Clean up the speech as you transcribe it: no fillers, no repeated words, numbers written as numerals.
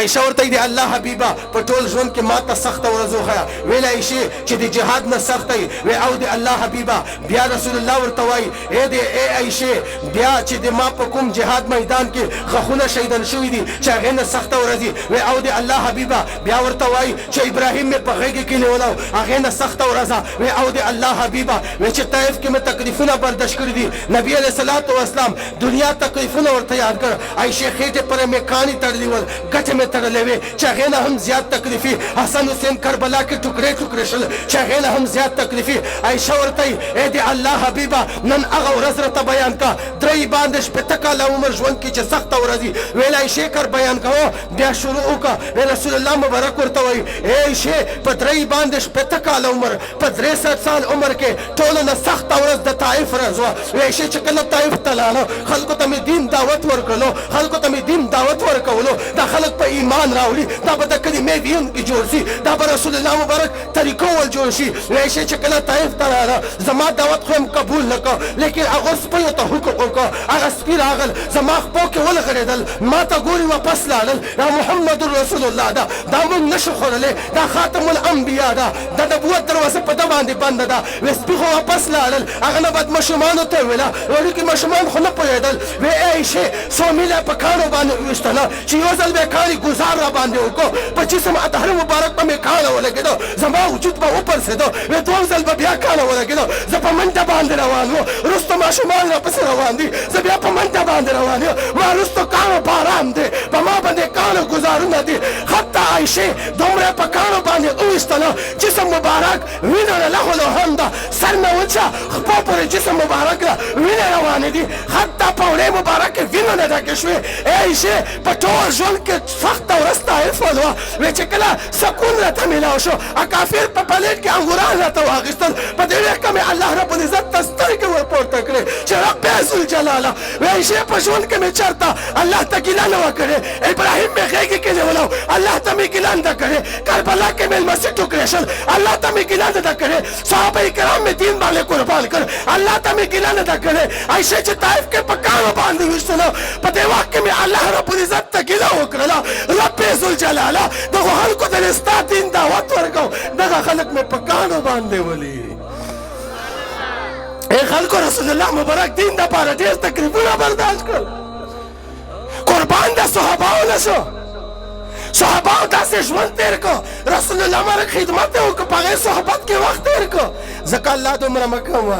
عائشه ورته د الله حبیبه په ټول ژوند کې ماته سخته ورځ وښیه. ویلی شي چې د جهاد نه سخته وي او د الله حبیبه. بیا رسول الله ورته وایي ای عایشې بیا چې د ما په کوم جهاد میدان کې خښونه شهیدان شوي دي چې هغې نه سخته ورځ وي او د الله حبیبه. بیا ورته وایي چې ابراهیم مې په غېږې کې نیولی و هغې نه سخته ورځ وي او د الله حبیبه. وایي چې طایف کې مې تکلیفونه برداشت کړي دي. نبي علیه صلات وسلام دنیا تکلیفونه ورته یاد کړ. عایشې خېټې پرې مې کاڼي تړلي ول ګټې مې تړلې وې چې هغې نه هم زیات تکلیفي. حسن حسین کربلا کې ټوکړې ټوکړې شول چې هغې نه هم زیات تکلیفي. عایشه ورته ای د الله حبیبه نن هغه ورځ راته بیان کا درې باندې شپېته کاله عمر ژوند کې چې سخته ورځ وي. ویل عایشې کر بیان کوه. بیا شروع وکړه. رسول الله مبارک ورته وایي ای عایشې په درې باندې شپېته کاله عمر په 63 سال عمر کې ټولو نه سخته ورځ د طایف ورځ وه. عایشې چې کله طایف ته لاړه خلکو ته مې دین دعوت ورکړلو خلکو ته مې دین دعوت ورکولو. دا خلک په ایمان راوړي دا به د کلمې ویونکي جوړ شي دا به رسول الله مبارک طریقو ول جوړ شي. عایشې چې کله طایف ته راغله زما دعوت خو هم قبول نه کړ لیکن هغو سپیو ته حکم وکړ. هغه سپي راغل زما خپو کې ولغړېدل ما ته ګوري واپس لاړل. دا محمد رسول الله ده دا موږ نشو خوړلی دا خاتم الانبیا ده د نبوت دروازه په ده باندې بنده ده. وی سپي خو واپس لاړل هغه نه بعد ماشومانو ته یې ویله وړوکي ماشومان خو نه پوهېدل. وی ای عایشې څو میله په کاڼو باندې وویشتله چې یو ځل به یې کاڼي ګزار را باندې وکړو په جسم اطهر مبارک به مې کاڼه ولګېدو زما وجود به وپړسېدو. وی دوه ځل به بیا کاڼه ولګېدو زه په منډه باندې روان وم وروسته ماشومان راپسې روان دي زه بیا په منډه باندې روان یم. ما وروسته کاڼو باران دی په ما باندې کاڼو ګزارونه دي. حتی عایشې دومره په کاڼو باندې وویشتله جسم مبارک وینه له لهو لوهم ده سر نه وچه خپو پورې جسم مبارک ده وینه روانې دي. حتی په وړې مبارک کې وینه نه ډکې شوې. عایشې په ټول ژوند کې سخته ورځ طایف وه. وایي چې کله سکون راته میلاو شو کافر په پلیټ کې انګوران راته واخیستل په دې وخت مې الله رب العزت ته سترګې ورپورته کړې چې رب ذوالجلاله. وایي عایشې په ژوند کې مې چېرته الله ته ګیله نه وه کړې. ابراهیم مې غېږې کې نیولی الله ته مې ګیله نه ده کړې. کربلا کې مې لمسي ټوکرې شل الله ته مې ګیله نه ده کړې. صحابه کرام مې دین باندې قربان کړ الله ته مې ګیله نه ده کړې. عایشې چې طایف کې په کاڼو باندې ویشتله په دې وخت کې مې الله رب العزت ته ګیله وکړله رب ذوالجلاله دغو خلکو ته دې ستا دین دعوت ورکړو دغه خلک مې په کاڼو باندې ولي. ای خلکو رسول الله مبارک دین دپاره ډېر تکلیفونه برداشت کړل قربان د صحابهو نه شو. صحابهو داسې ژوند تېر کړ رسول الله مبارک خدمت یې وکړ په هغې صحبت کې وخت تېر کړ. ځکه الله دومره مکرم وه